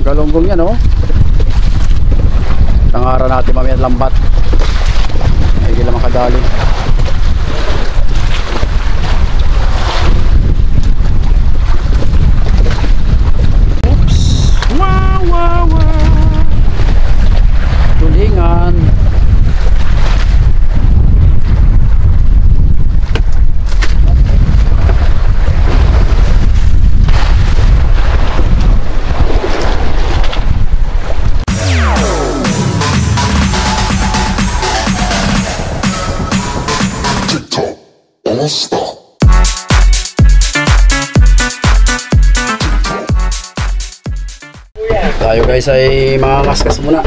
galunggong yan, oh. Tangara natin mamaya lambat. Hindi lang makadali. Oops. Wow, wow, wow. Tulingan. Tayo guys ay mga kaskas muna.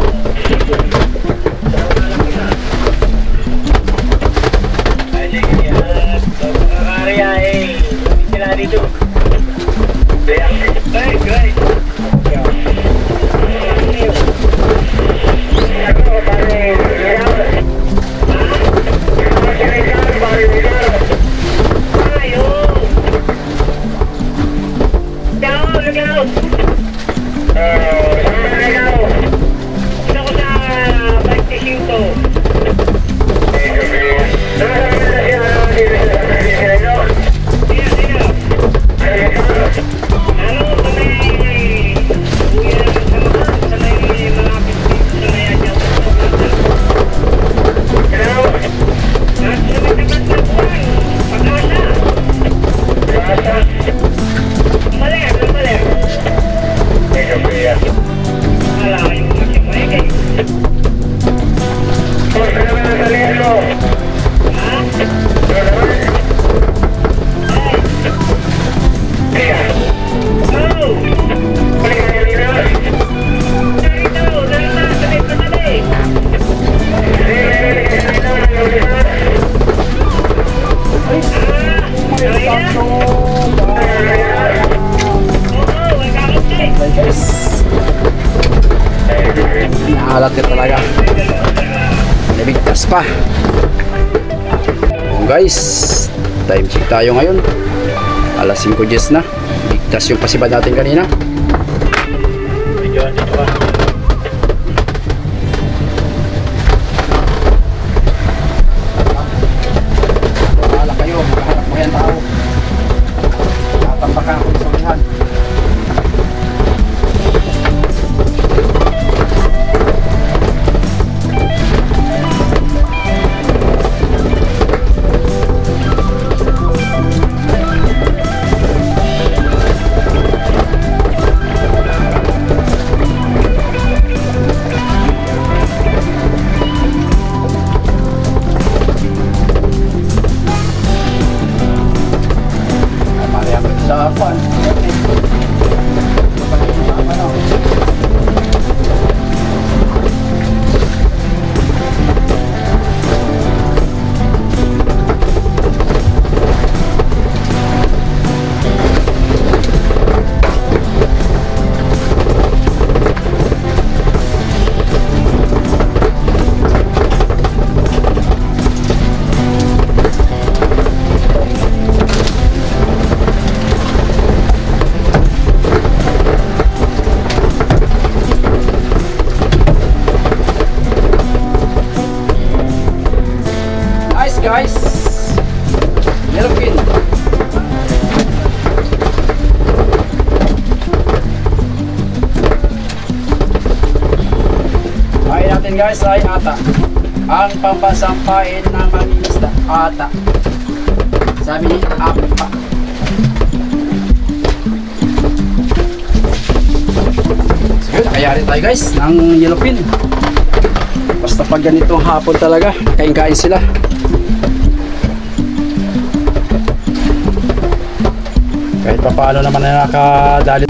Naalat ka talaga. Nabigtas pa. Guys, time check tayo ngayon. Alas 5:10 na. Bigtas yung pasibad natin kanina. Medyo dito pa. Wala kayo, makaharap mo yan tao. Tatampak ako sa ulihan. Guys, Nelpin. Kain natin guys ay ata. Ang pampasampain ng mangingisda, ata. Sabi ni apa. So yun, nakayari tayo guys ng Nelpin. Basta pag ganitong hapon talaga, kain-kain sila. Kahit pa paano naman na nakadali.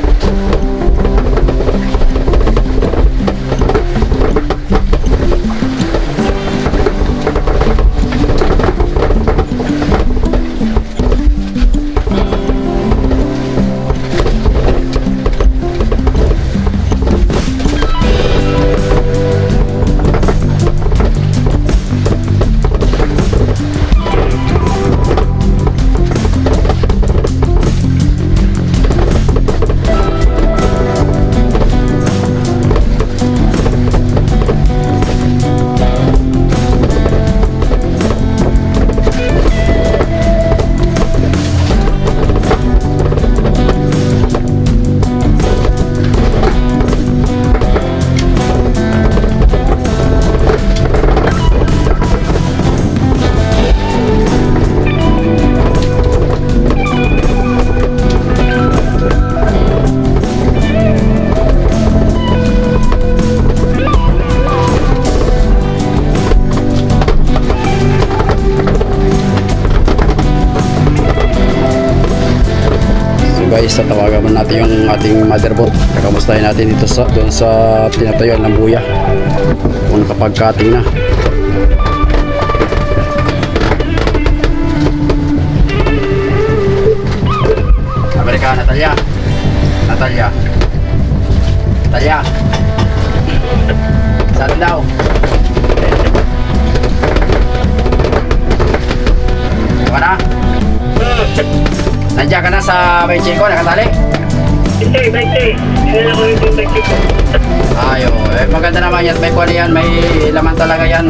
guys, tatawagan mo natin yung ating motherboard. Kakamustahin natin dito doon sa tinatayuan ng buya kung nakapag-cutting na. Amerika, Natalia. Saan daw? Mana? Nandiyan ka na sa benching ko, nakatali? Hindi, hindi na ako yung benching ko. Ayo, maganda naman yan, may kuwan yan, may laman talaga yan.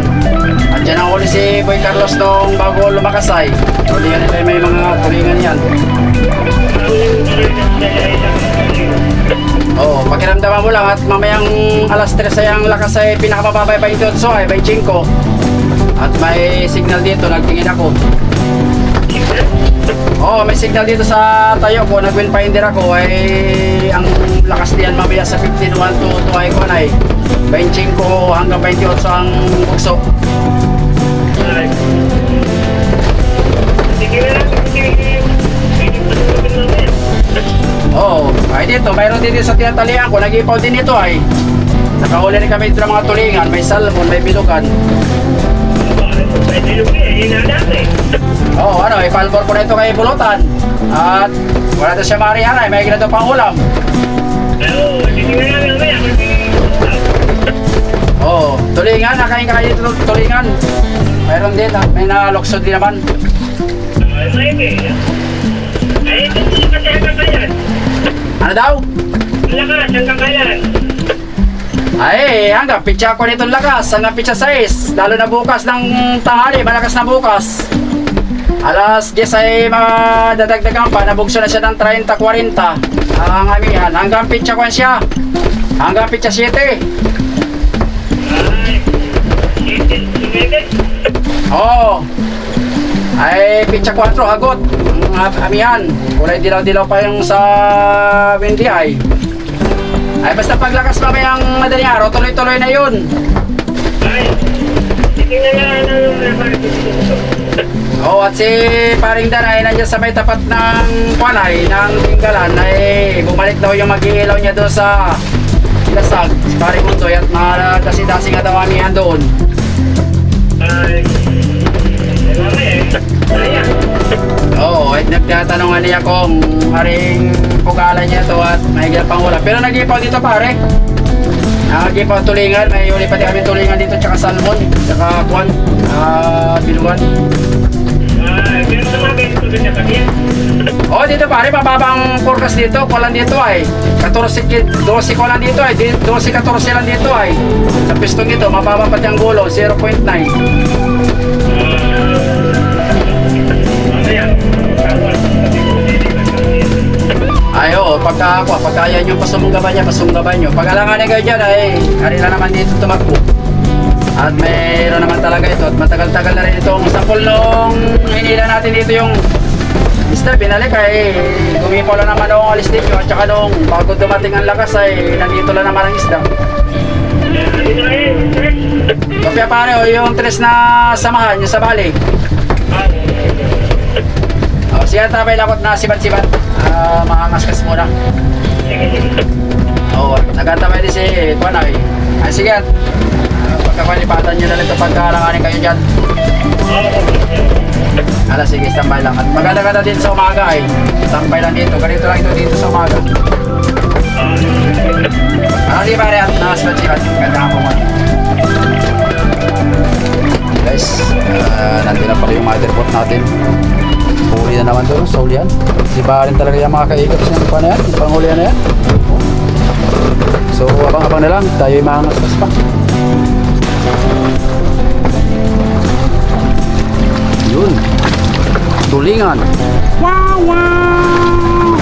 At dyan ang uli si Boy Carlos nung bago lumakasay. Tulingan nila, may mga tulingan yan. Oo, pakiramdaman mo lang at mamayang alas 3 ay ang lakas ay pinakamababa ay 28 ay 25. At may signal dito, nagtingin ako. Oo, may signal dito sa tayo ko, nag-windfinder ako ay ang lakas diyan mamaya sa 15, 1 to 2 ay ko na eh. 25 hanggang 28 ang bukso. Sige na lang, Oo, ay dito, mayroon din sa tinatalian ko, nag-ipaw din ito ay. Nakahuli rin kami dito ng mga tulingan, may salmon, may bilugan. Oo, ano, ipalbor ko na ito kay Bulutan. At wala ito siya marihan ay, may ginagawa pang ulam. Oo, tulingan, nakain ka kayo dito, tulingan. Mayroon din, may naloksod din naman. Ano daw? Lakas, ang kakayan. Ay, hanggang pitsa ko nitong lakas, hanggang pitsa 6. Lalo na bukas ng tanghali, malakas na bukas. Alas 10 ay madadagdagan pa, nabugso na siya ng 30-40 ang amihan. Hanggang pitsa ko siya, hanggang pitsa 7. Oo. Ay, pitsa 4, agot ang amihan. Kulay dilaw-dilaw pa yung sa windy ay. Ay, basta paglakas mamayang madaling araw, tuloy-tuloy na yun. Ay, titingnan na lang. Oo, at si Paring Dan ay nandiyan sa may tapat ng Panay, ng Tinggalan, ay bumalik daw yung mag-iilaw niya doon sa Lasag, si Paring Untoy, at mga dasi-dasi nga daw amihan doon. Ay, Oo, at nagtatanong niya kung maring pugalan niya to at may pang wala. Pero nag-ipaw dito pare. Nag-ipaw tulingan, may uli pati kami tulingan dito tsaka salmon, tsaka kwan, bilugan. pero sa mga ganito din na kami. Oo, dito pare, mababang forecast dito, kulang dito ay 12 kulang dito ay 12-14 lang dito ay. Sa pistong ito, mababa pati ang gulo, 0.9. Ay, oo, pagka yan yung pasunggaban nyo. Pag alanganin kayo dyan, ay, kanila naman dito tumakbo. At mayroon naman talaga ito. At matagal-tagal na rin itong sampol nung hinila natin dito yung isda. Binalik ay, gumipaw lang naman noong alis dito. At saka nung bago dumating ang lakas ay, nandito lang naman ang isda. Kapya paano, yung tres na samahan, yung sa bali. Siya tabay lakot na sibat-sibat, makangaskas muna. Oo, nagkatabay din si Panay. Ay sige, pagkakalipatan nyo na lang ito pagkalanganin kayo dyan. Ala sige, standby lang. At maganda-ganda din sa umaga ay, standby lang dito. Ganito lang ito dito sa umaga. Sige pare, at nakasibat-sibat. Ganda po man. Guys, nandun na pala yung motherboard natin. Huli na naman doon sa ulian. Di ba rin talaga yung mga kaikot sa pa na yan, yung pangulian na yan. So abang-abang na lang, tayo yung mga ngaskas pa. Yun, tulingan. Wow, wow.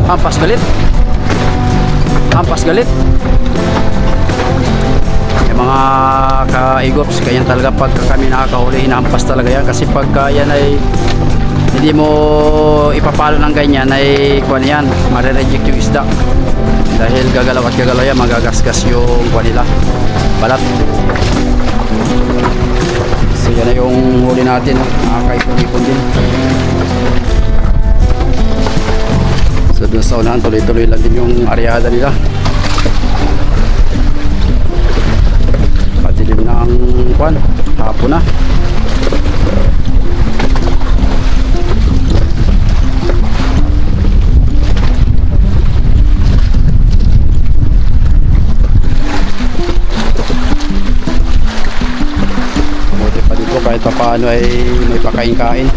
Hampas galit. Hampas galit. Mga ka-igops, ganyan talaga pagka kami nakakahuli, hinampas talaga yan kasi pagka yan ay hindi mo ipapalo ng ganyan ay kuwan yan, marireject yung isda dahil gagalaw at gagalaw yan, magagasgas yung kuwan nila, balat. So yan na yung huli natin, nakakaipon-ipon din. sa unahan, tuloy-tuloy lang din yung aryada nila. Padilim na ang kwan, hapon na. Buti pa dito kahit pa paano ay may pakain-kain.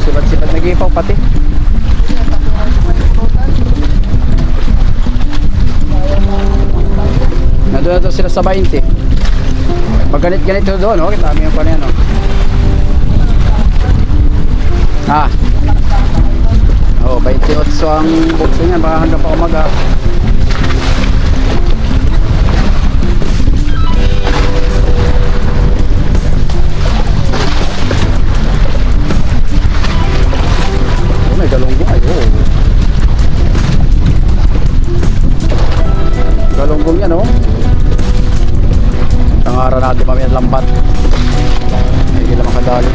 Sibat-sibat nag-ipaw pati. Nandun na sila sa 20. Pag ganit-ganito doon, oh, kita mo yung pa na yan, oh. Oh, 28 ang bukso niya, baka hanggang pa umaga. Oh, may galunggong, ay, oh. Galunggong yan, oh. Tangara natin mamaya lambat. Hindi lang makadali.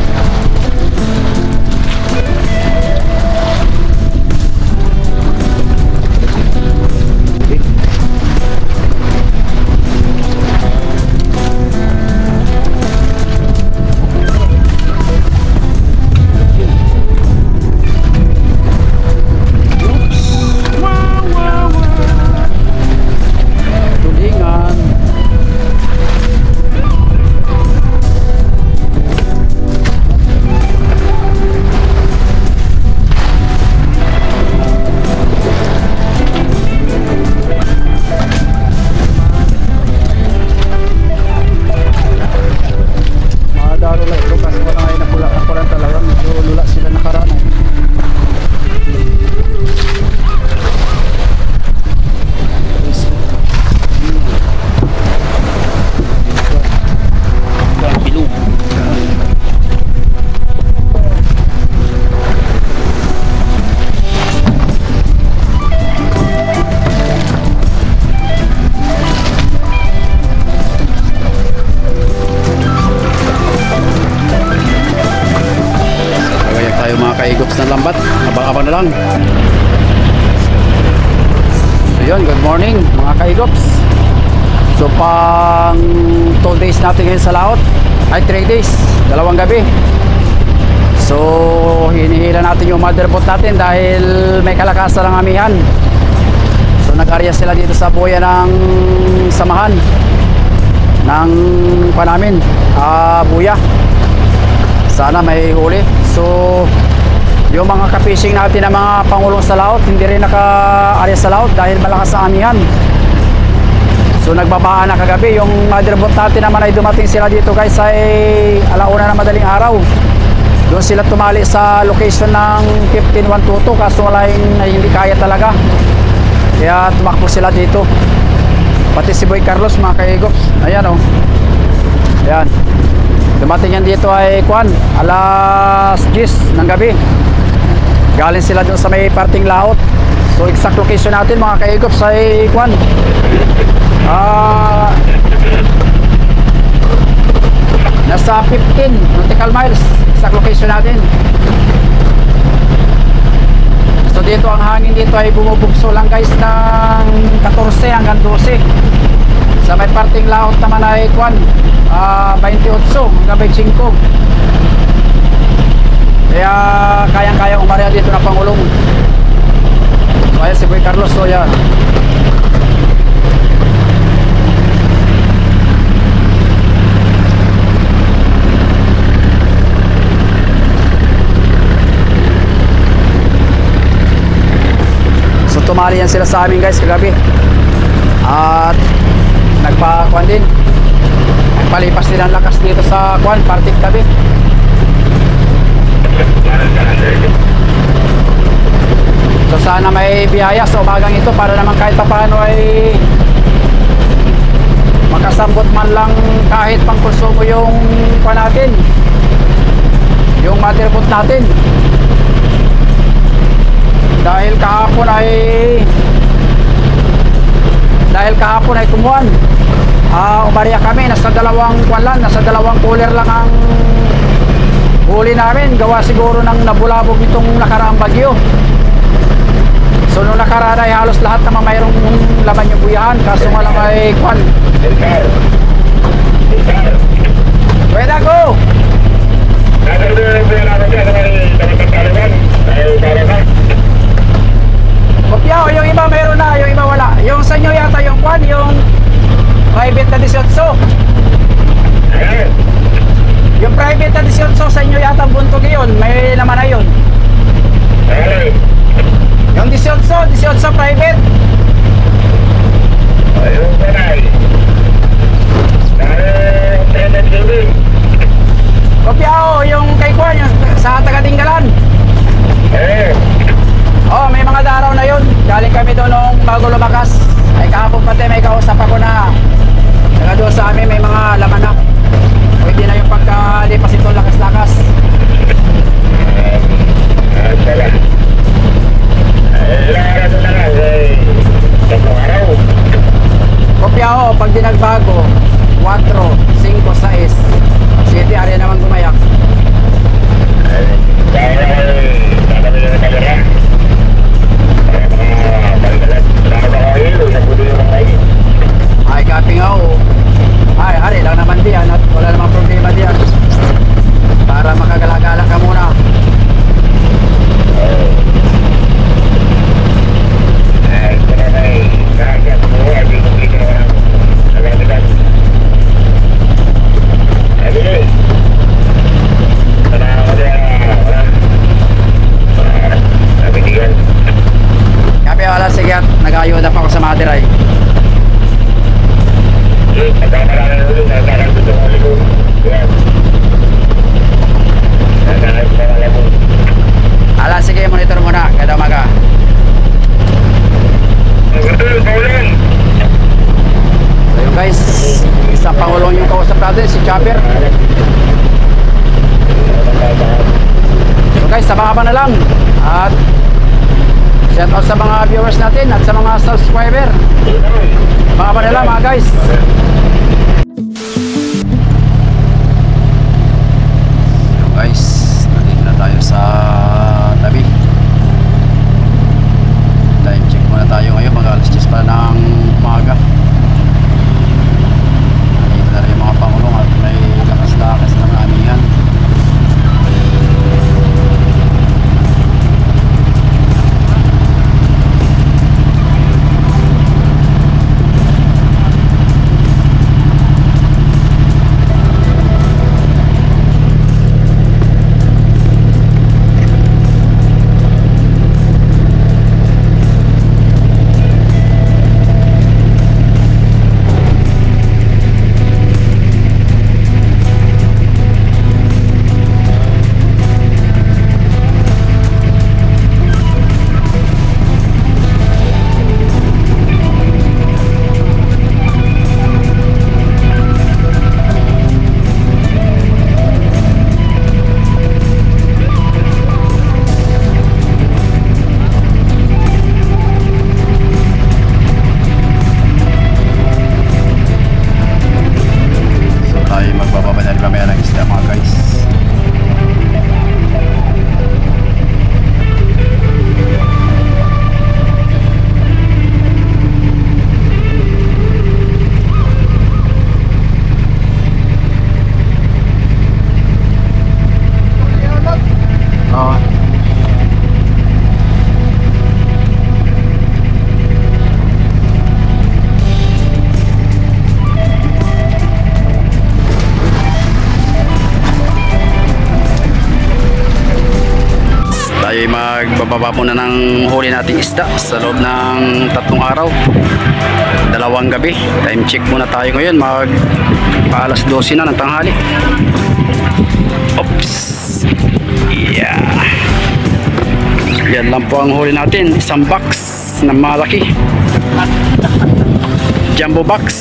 Kaigops ng lambat, abang-abang na lang. So yun, good morning mga kaigops. So pang 2 days natin ngayon sa laot, ay 3 days, 2 gabi. So hinihila natin yung motherboard natin dahil may kalakasan ng amihan. So nag-arya sila dito sa buya ng samahan ng panamin, buya. Sana may huli. So yung mga ka-fishing natin na mga pangulong sa laot, hindi rin naka-arya sa laot dahil malakas ang amihan. So nagbabaan na kagabi. Yung motherboard natin naman ay dumating sila dito guys ay alauna na madaling araw. Doon sila tumali sa location ng 15122 kaso wala yung hindi kaya talaga. Kaya tumakbo sila dito. Pati si Boy Carlos mga kaigops. Ayan o. Ayan. Dumating yan dito ay kwan, alas 10 ng gabi. Galing sila dun sa may parting laot. So exact location natin mga kaigops ay kwan, nasa 15 nautical miles. Exact location natin. So dito ang hangin dito ay bumubugso lang guys ng 14 hanggang 12. Sa may parting laot naman ay kwan, 28 hanggang 25. Kaya kayang-kayang umarya dito na pangulong. So ayan si Boy Carlos. So yan. So tumali yan sila sa amin guys kagabi. At nagpa-kwan din, nagpalipas din ang lakas dito sa kwan, parting tabi. So sana may biyaya sa umagang ito para naman kahit pa paano ay makasambot man lang kahit pang konsumo yung kwan natin, yung motherboard natin. Dahil kahapon ay kumuhan. Umarya kami, nasa dalawang kwan lang, nasa dalawang cooler lang ang huli namin, gawa siguro ng nabulabog itong nakaraang bagyo. So nung nakaraan ay halos lahat naman mayroong laman yung buyahan, kaso nga lang ay kwan. Pwede go! Kopya, yung iba mayroon na, yung iba wala. Yung sa inyo yata yung kwan, yung private na 18. Yung private na 18 sa inyo yata buntog yun, may naman na yun. Yung 18 private. Kopya o, yung kay Kwan, yung sa Taga-Tinggalan. Oh, may mga daraw na yun. Galing kami doon nung bago lumakas. Ay kahapon pati may kausap ako na saka doon sa amin may mga laman na. Pwede na yung pagkalipas itong lakas-lakas. Kopya ho, pag di nagbago 4, 5, 6 7 area naman gumayak. Ay kaping ho. Ay hari lang naman diyan at wala namang problema diyan. Para makagala-gala ka muna. Kape wala sige at nag-ayuda pa ako sa Madiray. Ala sige monitor muna kada umaga. So yun guys, isang pangulong yung kausap natin si Chopper. So guys, sabang-abang na lang at shout out sa mga viewers natin at sa mga subscriber. Sabang-abang na lang mga guys. So guys, nandito na tayo sa tabi. Time check muna tayo ngayon, mag alas 10 pa ng umaga. Nandito na rin yung mga pangulong at may lakas-lakas ng anihan. Tayo magbababa muna ng huli nating isda sa loob ng 3 araw, 2 gabi. Time check muna tayo ngayon, mag alas 12 na ng tanghali. Oops. Yeah. Yan lang po ang huli natin, isang box na malaki, jumbo box.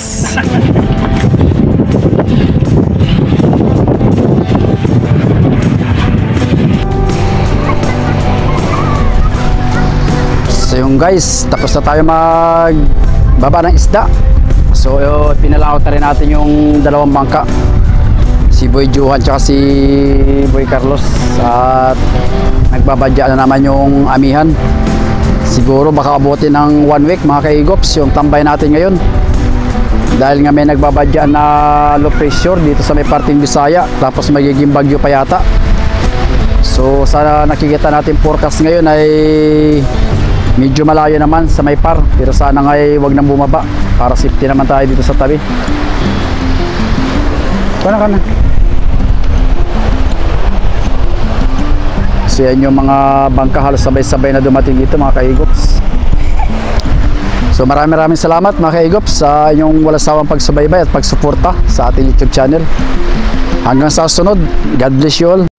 So yung guys, tapos na tayo magbaba ng isda. So pinalaot na rin natin yung 2 bangka, si si Boy Johan tsaka si Boy Carlos, at nagbabadya na naman yung amihan. Siguro baka abutin ng 1 week mga kaigops yung tambay natin ngayon, dahil nga may nagbabadya na low pressure dito sa may parting Bisaya, tapos magiging bagyo pa yata. So sa nakikita natin forecast ngayon ay medyo malayo naman sa may par, pero sana nga ay wag nang bumaba para safety naman tayo dito sa tabi. Kana. So yan yung mga bangka, halos sabay-sabay na dumating dito mga kaigops. So maraming salamat mga kaigops sa inyong walang sawang pagsubaybay at pagsuporta sa ating YouTube channel. Hanggang sa sunod, God bless you all.